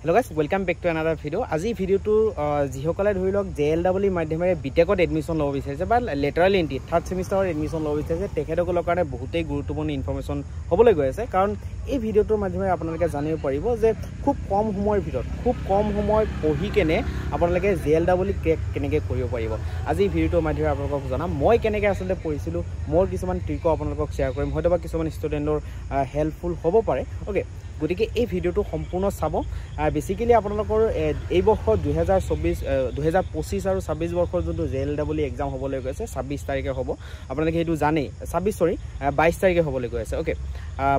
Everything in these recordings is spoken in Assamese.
Hello guys, welcome back to another video. আজি ভিডিওটো যিসকলে ধৰি লওক JLW মাধ্যমেৰে বিটেকত এডমিশন ল'ব বিচাৰিছে বা লেটাৰেল এন্ট্ৰি থাৰ্ড সেমিষ্টাৰৰ এডমিশন ল'ব বিচাৰিছে তেখেতসকলৰ কাৰণে বহুতেই গুৰুত্বপূৰ্ণ ইনফৰমেশন হ'বলৈ গৈ আছে কাৰণ এই ভিডিওটোৰ মাধ্যমেৰে আপোনালোকে জানিব পাৰিব যে খুব কম সময়ৰ ভিতৰত খুব কম সময় পঢ়ি কেনে আপোনালোকে JLW ক্ৰেক কেনেকৈ কৰিব পাৰিব আজি ভিডিওটোৰ মাধ্যমেৰে আপোনালোকক জনাম মই কেনেকৈ আসলে পঢ়িছিলো মোৰ কিছুমান ট্ৰিক আপোনালোকক শ্বেয়াৰ কৰিম হয়তো বা কিছুমান ষ্টুডেন্টৰ হেল্পফুল হ'ব পাৰে ওকে গতিকে এই ভিডিওটো সম্পূৰ্ণ চাব বেসিক্যালি আপোনালোকৰ এই বৰ্ষ 2025 আৰু 26 বৰ্ষৰ যোনটো JLW এক্সাম হ'বলৈ গৈছে 26 তাৰিখে হ'ব আপোনালোকে সেইটো জানে 22 তাৰিখে হ'বলৈ গৈ আছে ওকে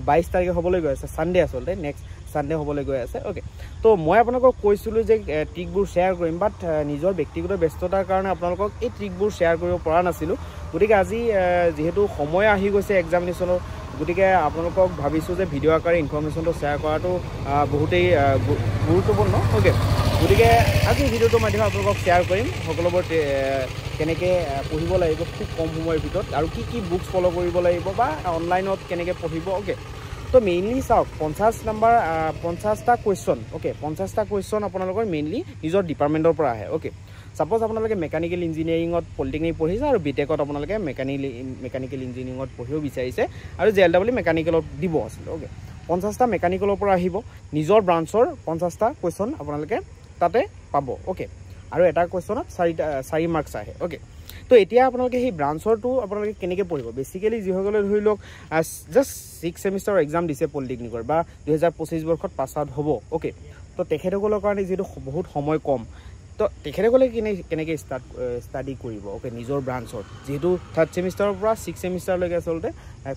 22 তাৰিখে হ'বলৈ গৈ আছে সানডে আসলে নেক্সট সানডে হ'বলৈ গৈ আছে ওকে তো মই আপোনালোকক কৈছিলো যে ট্ৰিকবোৰ শ্বেয়াৰ কৰিম বাট নিজৰ ব্যক্তিগত ব্যস্ততাৰ কাৰণে আপোনালোকক এই ট্ৰিকবোৰ শ্বেয়াৰ কৰিব পৰা নাছিলো গতিকে আজি যেহেতু সময় আহি গৈছে এক্সামিনেশ্যনৰ গতিকে আপোনালোকক ভাবিছো যে ভিডিও আকাৰে ইনফৰমেশনটো শ্বেয়াৰ কৰাটো বহুতেই গুৰুত্বপূৰ্ণ ওকে গতিকে আজি ভিডিওটো মাধ্যমে আপোনালোকক শ্বেয়াৰ কৰিম সকলোবোৰ কেনেকৈ পঢ়িব লাগিব খুব কম সময়ৰ ভিতৰত আৰু কি বুকছ ফলো কৰিব লাগিব বা অনলাইনত কেনেকৈ পঢ়িব ওকে তো মেইনলি চাওক 50টা কুৱেশ্যন ওকে 50টা কুৱেশ্যন আপোনালোকৰ মেইনলি নিজৰ ডিপাৰ্টমেণ্টৰ পৰা আহে ওকে সাপোজ আপোনালোকে মেকানিক্যাল ইঞ্জিনিয়াৰিঙত পলিটেকনিক পঢ়িছে আৰু বিটেকত আপোনালোকে মেকানিক্যাল ইঞ্জিনিয়াৰিঙত পঢ়িও বিচাৰিছে আৰু JLW মেকানিক্যালত দিব আছিল ওকে 50টা মেকানিক্যালৰ পৰা আহিব নিজৰ ব্ৰাঞ্চৰ 50টা কুৱেশ্যন আপোনালোকে তাতে পাব ওকে আৰু এটা কুৱেশ্যনত 4 মাৰ্কছ আহে ওকে তো এতিয়া আপোনালোকে সেই ব্ৰাঞ্চৰটো আপোনালোকে কেনেকৈ পঢ়িব বেসিক্যালি যিসকলে ধৰি লওক জাষ্ট 6 সেমিষ্টাৰ এক্সাম দিছে পলিটেকনিকৰ বা 2025 বৰ্ষত পাছ আউট হ'ব ওকে তো তেখেতসকলৰ কাৰণে যেটো বহুত সময় কম তো তেখেতসকলে কেনেকৈ ষ্টাডি কৰিব ওকে নিজৰ ব্ৰাঞ্চৰ যেহেতু থাৰ্ড সেমিষ্টাৰৰ পৰা 6 সেমিষ্টাৰলৈকে আসলতে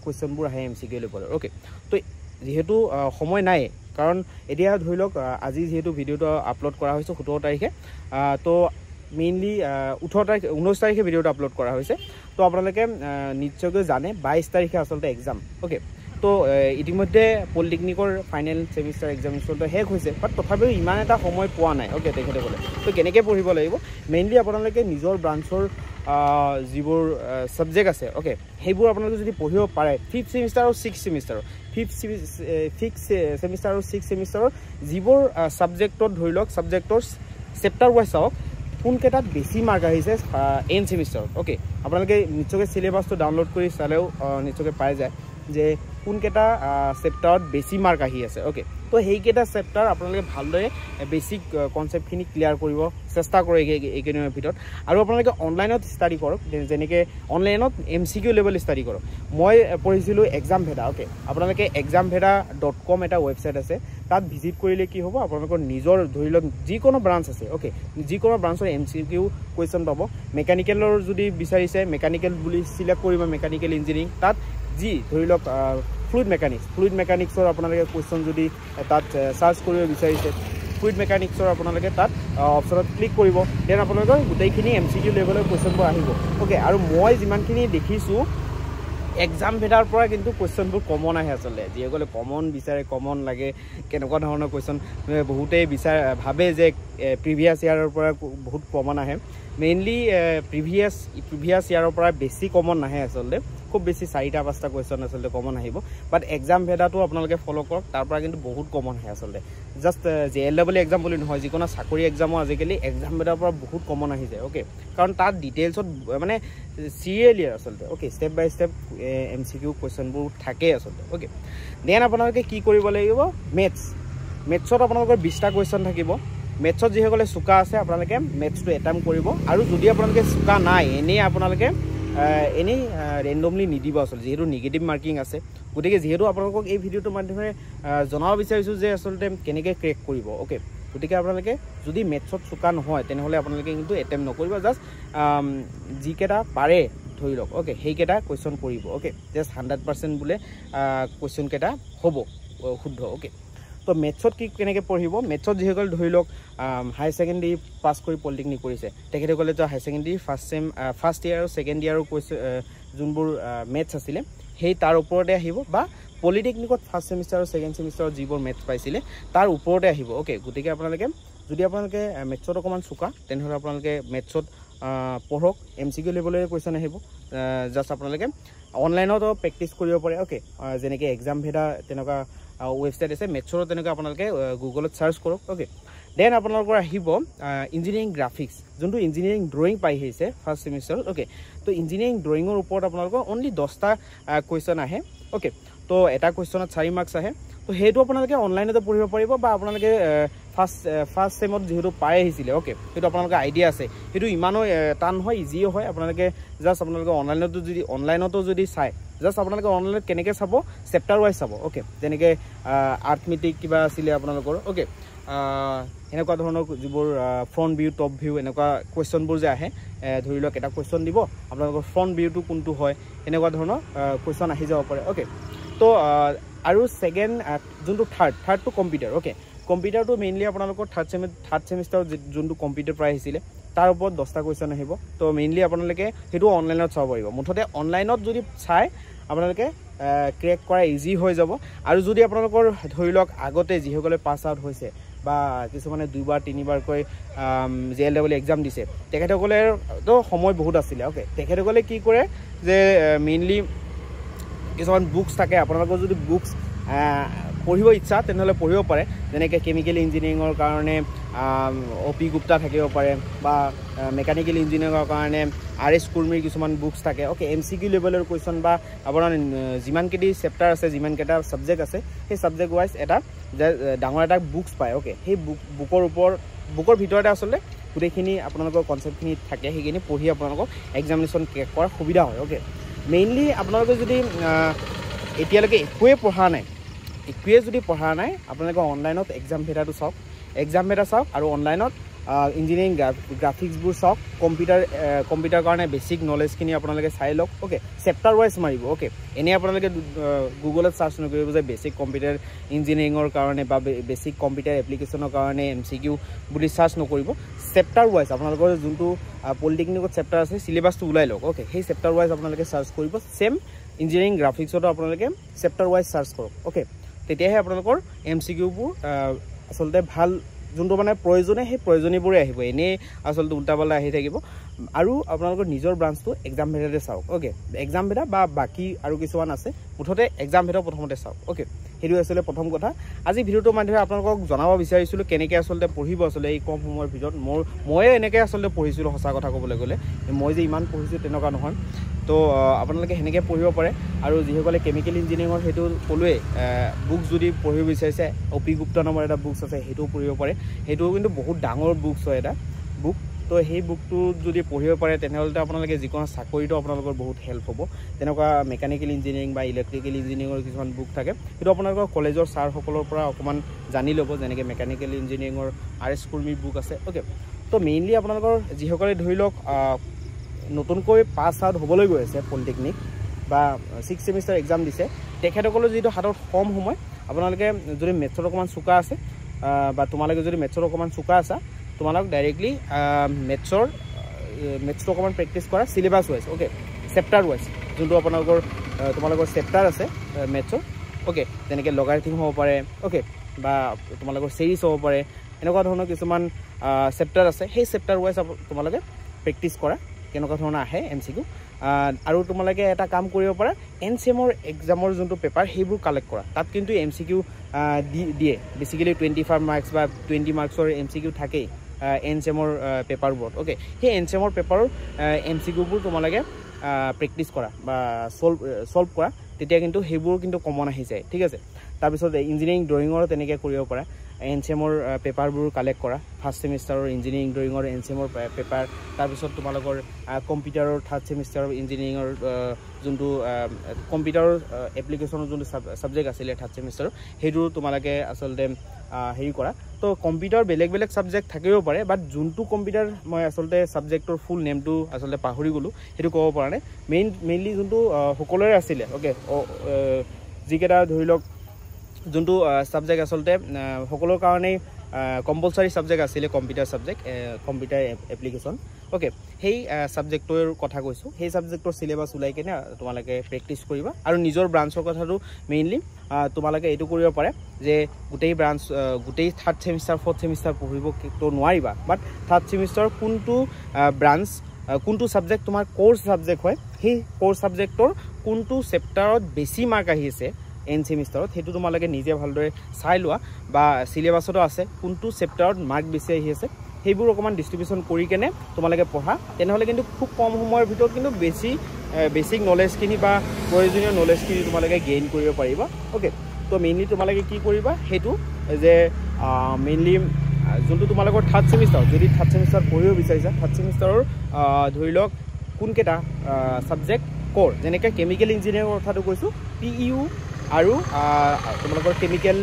কুৱেশ্যনবোৰ আহে MCQ লেভেলৰ ওকে তো যেহেতু সময় নাই কাৰণ এতিয়া ধৰি লওক আজি যেহেতু ভিডিওটো আপলোড কৰা হৈছে 17 তাৰিখে তো মেইনলি 19 তাৰিখে ভিডিওটো আপলোড কৰা হৈছে তো আপোনালোকে নিশ্চয়কৈ জানে 22 তাৰিখে আসলতে এক্সাম ওকে তো ইতিমধ্যে পলিটেকনিকৰ ফাইনেল সেমিষ্টাৰ এক্সামিনেশ্যনটো শেষ হৈছে বাট তথাপিও ইমান এটা সময় পোৱা নাই ওকে তেখেতসকলে তো কেনেকৈ পঢ়িব লাগিব মেইনলি আপোনালোকে নিজৰ ব্ৰাঞ্চৰ যিবোৰ সাবজেক্ট আছে ওকে সেইবোৰ আপোনালোকে যদি পঢ়িব পাৰে 5th সেমিষ্টাৰ আৰু 6th সেমিষ্টাৰ 5th সেমিষ্টাৰ আৰু 6th সেমিষ্টাৰৰ যিবোৰ সাবজেক্টত ধৰি লওক সাবজেক্টৰ চেপ্টাৰ ৱাইজ চাওক কোনকেইটাত বেছি মাৰ্ক আহিছে এন সেমিষ্টাৰত ওকে আপোনালোকে নিশ্চয়কৈ সিলেবাছটো ডাউনলোড কৰি চালেও নিশ্চয়কৈ পাই যায় যে কোনকেইটা চেপ্টাৰত বেছি মাৰ্ক আহি আছে ওকে তো সেইকেইটা চেপ্টাৰ আপোনালোকে ভালদৰে বেসিক কনসেপ্টখিনি ক্লিয়াৰ কৰিব চেষ্টা কৰে এইকেইদিনৰ ভিতৰত আৰু আপোনালোকে অনলাইনত ষ্টাডি কৰক যেনেকৈ অনলাইনত MCQ লেভেল ষ্টাডি কৰক মই পঢ়িছিলোঁ examveda ওকে আপোনালোকে examveda.com এটা ৱেবছাইট আছে তাত ভিজিট কৰিলে কি হ'ব আপোনালোকৰ নিজৰ ধৰি লওক যিকোনো ব্ৰাঞ্চ আছে ওকে যিকোনো ব্ৰাঞ্চৰ MCQ কুৱেশ্যন পাব মেকানিকেলৰ যদি বিচাৰিছে মেকানিকেল বুলি সিলেক্ট কৰিব মেকানিকেল ইঞ্জিনিয়াৰিং তাত জি ধৰি লওক ফ্লুইড মেকানিক্সৰ আপোনালোকে কুৱেশ্যন যদি তাত সাৰ্চ কৰিব বিচাৰিছে ফ্লুইড মেকানিক্সৰ আপোনালোকে তাত অপশ্যনত ক্লিক কৰিব দেন আপোনালোকৰ গোটেইখিনি MCQ লেভেলৰ কুৱেশ্যনবোৰ আহিব ওকে আৰু মই যিমানখিনি দেখিছোঁ examvedaৰ পৰা কিন্তু কুৱেশ্যনবোৰ কমন আহে আসলে যিসকলে কমন বিচাৰে কমন লাগে কেনেকুৱা ধৰণৰ কুৱেশ্যন বহুতেই ভাবে যে প্ৰিভিয়াছ ইয়াৰৰ পৰা বহুত কমন আহে মেইনলি প্ৰিভিয়াছ ইয়াৰৰ পৰা বেছি কমন নাহে আসলে খুব বেছি 4-5টা কুৱেশ্যন আসলে কমন আহিব বাট examvedaটো আপোনালোকে ফলো কৰক তাৰ পৰা কিন্তু বহুত কমন আহে আসলে জাষ্ট JLW এক্সাম বুলি নহয় যিকোনো চাকৰি এক্সামো আজিকালি examvedaৰ পৰা বহুত কমন আহি যায় ওকে কাৰণ তাত ডিটেইলছত মানে সিৰিয়েলি আসলে ওকে ষ্টেপ বাই ষ্টেপ MCQ কুৱেশ্যনবোৰ থাকে আসলে ওকে দেন আপোনালোকে কি কৰিব লাগিব মেথছত আপোনালোকৰ 20টা কুৱেশ্যন থাকিব মেথছত যিসকলে চুকা আছে আপোনালোকে মেথছটো এটেম্প কৰিব আৰু যদি আপোনালোকে চুকা নাই এনেই আপোনালোকে এনেই ৰেণ্ডমলি নিদিব আসলে যেহেতু নিগেটিভ মাৰ্কিং আছে গতিকে যেহেতু আপোনালোকক এই ভিডিওটোৰ মাধ্যমেৰে জনাব বিচাৰিছোঁ যে আসলে কেনেকৈ ক্ৰেক কৰিব ওকে গতিকে আপোনালোকে যদি মেথছত চুকা নহয় তেনেহ'লে আপোনালোকে কিন্তু এটেম্প নকৰিব জাষ্ট যিকেইটা পাৰে ধৰি লওক ওকে সেইকেইটা কুৱেশ্যন কৰিব ওকে জাষ্ট 100% বোলে কুৱেশ্যনকেইটা হ'ব শুদ্ধ ওকে তো মেথছত কেনেকৈ পঢ়িব মেথছত যিসকল ধৰি লওক হাই ছেকেণ্ডেৰী পাছ কৰি পলিটেকনিক কৰিছে তেখেতসকলে তো হাই ছেকেণ্ডেৰী ফাৰ্ষ্ট ইয়াৰ আৰু ছেকেণ্ড ইয়াৰৰ যোনবোৰ মেথছ আছিলে সেই তাৰ ওপৰতে আহিব বা পলিটেকনিকত ফাৰ্ষ্ট সেমিষ্টাৰ আৰু ছেকেণ্ড সেমিষ্টাৰত যিবোৰ মেথছ পাইছিলে তাৰ ওপৰতে আহিব ওকে গতিকে আপোনালোকে যদি আপোনালোকে মেথছত অকণমান চোকা তেনেহ'লে আপোনালোকে মেথছত পঢ়ক MCQ লেভেলৰ কুৱেশ্যন আহিব জাষ্ট আপোনালোকে অনলাইনতো প্ৰেক্টিছ কৰিব পাৰে ওকে যেনেকৈ examveda তেনেকুৱা ৱেবছাইট আছে মেথছৰ তেনেকৈ আপোনালোকে গুগলত চাৰ্চ কৰক ওকে দেন আপোনালোকৰ আহিব ইঞ্জিনিয়াৰিং গ্ৰাফিক্স যোনটো ইঞ্জিনিয়াৰিং ড্ৰয়িং পাই আহিছে ফাৰ্ষ্ট ছেমিষ্টাৰ ওকে তো ইঞ্জিনিয়াৰিং ড্ৰয়িঙৰ ওপৰত আপোনালোকৰ অনলি 10টা কুৱেশ্যন আহে ওকে তো এটা কুৱেশ্যনত 4 মাৰ্কছ আহে তো সেইটো আপোনালোকে অনলাইনতে পঢ়িব পাৰিব বা আপোনালোকে ফাৰ্ষ্ট ছেমত যেহেতু পাই আহিছিলে ওকে সেইটো আপোনালোকৰ আইডিয়া আছে সেইটো ইমানো টান হয় ইজিও হয় আপোনালোকে জাষ্ট আপোনালোকে অনলাইনতো যদি চাই জাষ্ট আপোনালোকে অনলাইনত কেনেকৈ চাব চেপ্টাৰ ৱাইজ চাব ওকে যেনেকৈ আৰ্থমেটিক কিবা আছিলে আপোনালোকৰ ওকে এনেকুৱা ধৰণৰ যিবোৰ ফ্ৰণ্ট ভিউ টপ ভিউ এনেকুৱা কুৱেশ্যনবোৰ যে আহে ধৰি লওক এটা কুৱেশ্যন দিব আপোনালোকৰ ফ্ৰণ্ট ভিউটো কোনটো হয় এনেকুৱা ধৰণৰ কুৱেশ্যন আহি যাব পাৰে ওকে তো আৰু ছেকেণ্ড যোনটো থাৰ্ডটো কম্পিউটাৰ ওকে কম্পিউটাৰটো মেইনলি আপোনালোকৰ থাৰ্ড ছেমিষ্টাৰত যোনটো কম্পিউটাৰ প্ৰায় আহিছিলে তাৰ ওপৰত 10টা কুৱেশ্যন আহিব তো মেইনলি আপোনালোকে সেইটো অনলাইনত চাব পাৰিব মুঠতে অনলাইনত যদি চাই আপোনালোকে ক্ৰেক কৰা ইজি হৈ যাব আৰু যদি আপোনালোকৰ ধৰি লওক আগতে যিসকলে পাছ আউট হৈছে বা কিছুমানে 2বাৰ 3বাৰকৈ JLW এক্সাম দিছে তেখেতসকলেতো সময় বহুত আছিলে ওকে তেখেতসকলে কি কৰে যে মেইনলি কিছুমান বুকছ থাকে আপোনালোকৰ যদি বুকছ পঢ়িব ইচ্ছা তেনেহ'লে পঢ়িব পাৰে যেনেকৈ কেমিকেল ইঞ্জিনিয়াৰিঙৰ কাৰণে OP গুপ্তা থাকিব পাৰে বা মেকানিকেল ইঞ্জিনিয়াৰিঙৰ কাৰণে RS কুৰ্মীৰ কিছুমান বুকছ থাকে ওকে MCQ লেভেলৰ কুৱেশ্যন বা আপোনাৰ যিমানকেইটি চেপ্টাৰ আছে যিমানকেইটা ছাবজেক্ট আছে সেই ছাবজেক্ট ৱাইজ এটা ডাঙৰ এটা বুকছ পায় ওকে সেই বুকৰ ভিতৰতে আচলতে গোটেইখিনি আপোনালোকৰ কনচেপ্টখিনি থাকে সেইখিনি পঢ়ি আপোনালোকক এক্সামিনেশ্যন ক্ৰেক কৰাৰ সুবিধা হয় ওকে মেইনলি আপোনালোকে যদি এতিয়ালৈকে একোৱে পঢ়া নাই আপোনালোকে অনলাইনত এক্সাম ভেটাটো চাওক আৰু অনলাইনত ইঞ্জিনিয়াৰিং গ্ৰাফিক্সবোৰ চাওক কম্পিউটাৰ কাৰণে বেছিক নলেজখিনি আপোনালোকে চাই লওক ওকে চেপ্টাৰ ৱাইজ মাৰিব ওকে এনেই আপোনালোকে গুগলত চাৰ্চ নকৰিব যে বেছিক কম্পিউটাৰ ইঞ্জিনিয়াৰিঙৰ কাৰণে বা বেছিক কম্পিউটাৰ এপ্লিকেশ্যনৰ কাৰণে MCQ বুলি চাৰ্চ নকৰিব চেপ্টাৰ ৱাইজ আপোনালোকৰ যোনটো পলিটেকনিকত চেপ্টাৰ আছে চিলেবাছটো ওলাই লওক ওকে সেই চেপ্টাৰ ৱাইজ আপোনালোকে চাৰ্চ কৰিব ছেম ইঞ্জিনিয়াৰিং গ্ৰাফিক্সতো আপোনালোকে চেপ্টাৰ ৱাইজ চাৰ্চ কৰক ওকে তেতিয়াহে আপোনালোকৰ MCQবোৰ আচলতে ভাল যোনটো মানে প্ৰয়োজনে সেই প্ৰয়োজনীয়বোৰে আহিব এনেই আচলতে উল্টাপাল্টা আহি থাকিব আৰু আপোনালোকৰ নিজৰ ব্ৰাঞ্চটো এক্সাম ভেটাতে চাওক ওকে এক্সাম ভেটা বা বাকী আৰু কিছুমান আছে মুঠতে এক্সাম ভেটা প্ৰথমতে চাওক ওকে সেইটো আচলতে প্ৰথম কথা আজি ভিডিঅ'টোৰ মাধ্যমেৰে আপোনালোকক জনাব বিচাৰিছিলোঁ কেনেকৈ আচলতে পঢ়িব আচলতে এই কম সময়ৰ ভিতৰত ময়ে এনেকৈ আচলতে পঢ়িছিলোঁ সঁচা কথা ক'বলৈ গ'লে মই যে ইমান পঢ়িছোঁ তেনেকুৱা নহয় তো আপোনালোকে সেনেকৈ পঢ়িব পাৰে আৰু যিসকলে কেমিকেল ইঞ্জিনিয়াৰিঙৰ সেইটো ক'লোৱে বুকছ যদি পঢ়িব বিচাৰিছে OP গুপ্তা নামৰ এটা বুকছ আছে সেইটোও পঢ়িব পাৰে সেইটো কিন্তু বহুত ডাঙৰ বুকছ হয় এটা বুক তো সেই বুকটো যদি পঢ়িব পাৰে তেনেহ'লে আপোনালোকে যিকোনো চাকৰিটো আপোনালোকৰ বহুত হেল্প হ'ব তেনেকুৱা মেকানিকেল ইঞ্জিনিয়াৰিং বা ইলেক্ট্ৰিকেল ইঞ্জিনিয়াৰিঙৰ কিছুমান বুক থাকে সেইটো আপোনালোকৰ কলেজৰ ছাৰসকলৰ পৰা অকণমান জানি ল'ব যেনেকৈ মেকানিকেল ইঞ্জিনিয়াৰিঙৰ RS কুৰ্মীৰ বুক আছে ওকে তো মেইনলি আপোনালোকৰ যিসকলে ধৰি লওক নতুনকৈ পাছ আউট হ'বলৈ গৈ আছে পলিটেকনিক বা 6th ছেমিষ্টাৰ এক্সাম দিছে তেখেতসকলৰ যিটো হাতত কম সময় আপোনালোকে যদি মেথছত অকণমান চোকা আছে বা তোমালোকে যদি মেথছত অকণমান চোকা আছা তোমালোক ডাইৰেক্টলি মেথছটো অকণমান প্ৰেক্টিছ কৰা syllabus wise okay chapter wise যোনটো তোমালোকৰ চেপ্টাৰ আছে মেথছৰ ওকে যেনেকৈ লগাৰিথম হ'ব পাৰে ওকে বা তোমালোকৰ চিৰিজ হ'ব পাৰে এনেকুৱা ধৰণৰ কিছুমান চেপ্টাৰ আছে সেই চেপ্টাৰ ৱাইজ তোমালোকে প্ৰেক্টিছ কৰা কেনেকুৱা ধৰণৰ আহে MCQ আৰু তোমালোকে এটা কাম কৰিব পাৰা NCMৰ এক্সামৰ যোনটো পেপাৰ সেইবোৰ কালেক্ট কৰা তাত কিন্তু MCQ দিয়ে বেছিকেলি 25 মাৰ্কছ বা 20 মাৰ্কছৰ MCQ থাকেই NCMৰ পেপাৰবোৰত ওকে সেই NCMৰ পেপাৰৰ MCQবোৰ তোমালোকে প্ৰেক্টিছ কৰা বা সলভ কৰা তেতিয়া কিন্তু সেইবোৰ কিন্তু কমন আহি যায় ঠিক আছে তাৰপিছত ইঞ্জিনিয়াৰিং ড্ৰয়িঙৰো তেনেকৈ কৰিব পাৰা NCMৰ পেপাৰবোৰ কালেক্ট কৰা ফাৰ্ষ্ট ছেমিষ্টাৰৰ ইঞ্জিনিয়াৰিং ড্ৰয়িঙৰ NCMৰ পেপাৰ তাৰপিছত তোমালোকৰ কম্পিউটাৰৰ থাৰ্ড ছেমিষ্টাৰৰ ইঞ্জিনিয়াৰিঙৰ যোনটো কম্পিউটাৰৰ এপ্লিকেশ্যনৰ যোনটো ছাবজেক্ট আছিলে থাৰ্ড ছেমিষ্টাৰৰ সেইটো তোমালোকে আচলতে হেৰি কৰা তো কম্পিউটাৰ বেলেগ ছাবজেক্ট থাকিব পাৰে বাট যোনটো কম্পিউটাৰ মই আচলতে ছাবজেক্টৰ ফুল নেমটো আচলতে পাহৰি গ'লোঁ সেইটো ক'ব পৰা নাই মেইনলি যোনটো সকলোৰে আছিলে ওকে যিকেইটা ধৰি লওক যোনটো ছাবজেক্ট আচলতে সকলোৰ কাৰণেই কম্পালচাৰী ছাবজেক্ট আছিলে computer subject computer application okay সেই ছাবজেক্টৰ কথা কৈছোঁ সেই ছাবজেক্টৰ চিলেবাছ ওলাই কিনে তোমালোকে প্ৰেক্টিছ কৰিবা আৰু নিজৰ ব্ৰাঞ্চৰ কথাটো মেইনলি তোমালোকে এইটো কৰিব পাৰে যে গোটেই থাৰ্ড ছেমিষ্টাৰ ফ'ৰ্থ ছেমিষ্টাৰ পঢ়িবতো নোৱাৰিবা বাট থাৰ্ড ছেমিষ্টাৰ কোনটো ছাবজেক্ট তোমাৰ কোৰ্চ ছাবজেক্ট হয় সেই কোৰ্চ ছাবজেক্টৰ কোনটো চেপ্টাৰত বেছি মাৰ্ক আহি আছে এন সেমিষ্টাৰত সেইটো তোমালোকে নিজে ভালদৰে চাই লোৱা বা সিলেবাছতো আছে কোনটো চেপ্টাৰত মাৰ্ক বেছি আহি আছে সেইবোৰ অকমান ডিস্ট্ৰিবিউশন কৰি কেনে তোমালোকে পঢ়া তেনেহলে কিন্তু খুব কম সময়ৰ ভিতৰত কিন্তু বেসিক নলেজখিনি বা প্ৰয়োজনীয় নলেজখিনি তোমালোকে গেইন কৰিব পাৰিবা ওকে তো মেইনলি তোমালোকে কি কৰিবা হেতু যে মেইনলি যোনটো তোমালোকৰ থাৰ্ড সেমিষ্টাৰ যদি থাৰ্ড সেমিষ্টাৰ পঢ়িব বিচাৰিছা থাৰ্ড সেমিষ্টাৰৰ ধৰি লওক কোনকেইটা সাবজেক্ট কোৰ যেনেকৈ কেমিকেল ইঞ্জিনিয়াৰিং কথাটো কৈছো পিইউ আৰু তোমালোকৰ কেমিকেল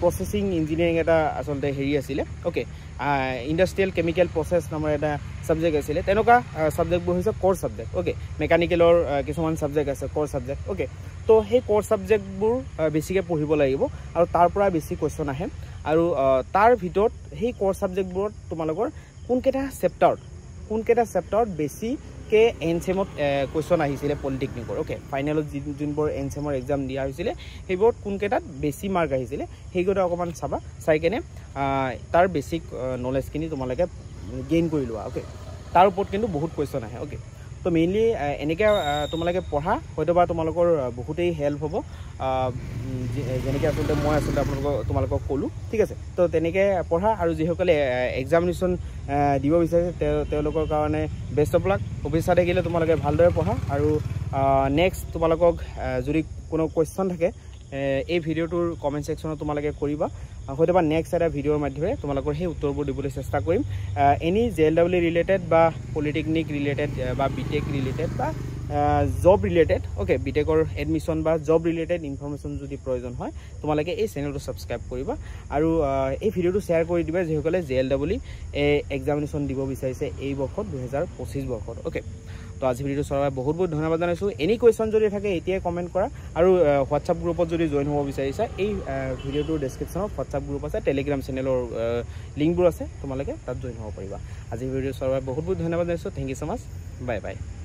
প্ৰসেসিং ইঞ্জিনিয়াৰিং এটা আসলতে হেৰি আছিল ওকে ইন্ডাষ্ট্ৰিয়েল কেমিকেল প্ৰসেস নামৰ এটা সাবজেক্ট আছিল তেনেকুৱা সাবজেক্টবোৰ হৈছে কোৰ সাবজেক্ট ওকে মেকানিকেলৰ কিছুমান সাবজেক্ট আছে কোৰ সাবজেক্ট ওকে তো সেই কোৰ সাবজেক্টবোৰ বেছিকৈ পঢ়িব লাগিব আৰু তাৰ পৰা বেছি কোৱেশ্চন আহে আৰু তাৰ ভিতৰত সেই কোৰ সাবজেক্টবোৰত তোমালোকৰ কোনকেইটা চেপ্টাৰত বেছিকৈ এনসেমত কোৱেশ্চন আহিছিলে পলিটেকনিকৰ ওকে ফাইনেলত যোনবোৰ এনসেমৰ এক্সাম দিয়া হৈছিলে সেইবোৰত কোনকেইটাত বেছি মাৰ্ক আহিছিলে সেইকেইটা অকণমান চাবা চাই কেনে তাৰ বেছিক নলেজখিনি তোমালোকে গেইন কৰি লোৱা ওকে তাৰ ওপৰত কিন্তু বহুত কোৱেশ্চন আহে ওকে তো মেইনলি এনেকৈ তোমালোকে পঢ়া হয়তোবা তোমালোকৰ বহুতেই হেল্প হ'ব যেনেকৈ আসলতে মই আসলতে তোমালোকক ক'লোঁ ঠিক আছে তো তেনেকৈ পঢ়া আৰু যিসকলে এক্সামিনেশ্যন দিব বিচাৰিছে তেওঁলোকৰ কাৰণে বেষ্ট অফ লাক অফিচাৰ থাকিলে তোমালোকে ভালদৰে পঢ়া আৰু নেক্সট তোমালোকক যদি কোনো কুৱেশ্যন থাকে এই ভিডিঅ'টোৰ কমেণ্ট ছেকশ্যনত তোমালোকে কৰিবা হয়তোবা নেক্সট এটা ভিডিঅ'ৰ মাধ্যমেৰে তোমালোকৰ সেই উত্তৰবোৰ দিবলৈ চেষ্টা কৰিম এনি JLEE ৰিলেটেড বা পলিটেকনিক ৰিলেটেড বা বিটেক ৰিলেটেড বা জব ৰিলেটেড ওকে বিটেকৰ এডমিশ্যন বা জব ৰিলেটেড ইনফৰমেশ্যন যদি প্ৰয়োজন হয় তোমালোকে এই চেনেলটো ছাবস্ক্ৰাইব কৰিবা আৰু এই ভিডিঅ'টো শ্বেয়াৰ কৰি দিবা যিসকলে JLEE এক্সামিনেশ্যন দিব বিচাৰিছে এই বৰ্ষত 2025 বৰ্ষত ওকে তো আজি ভিডিঅ'টো চোৱাৰ বাবে বহুত বহুত ধন্যবাদ জনাইছোঁ এনি কুৱেশ্যন যদি থাকে এতিয়াই কমেণ্ট কৰা আৰু হোৱাটছআপ গ্ৰুপত যদি জইন হ'ব বিচাৰিছা এই ভিডিঅ'টোৰ ডেছক্ৰিপশ্যনত হোৱাটছআপ গ্ৰুপ আছে টেলিগ্ৰাম চেনেলৰ লিংকবোৰ আছে তোমালোকে তাত জইন হ'ব পাৰিবা আজি ভিডিঅ'টো চোৱাৰ বাবে বহুত বহুত ধন্যবাদ জনাইছোঁ thank you so much bye by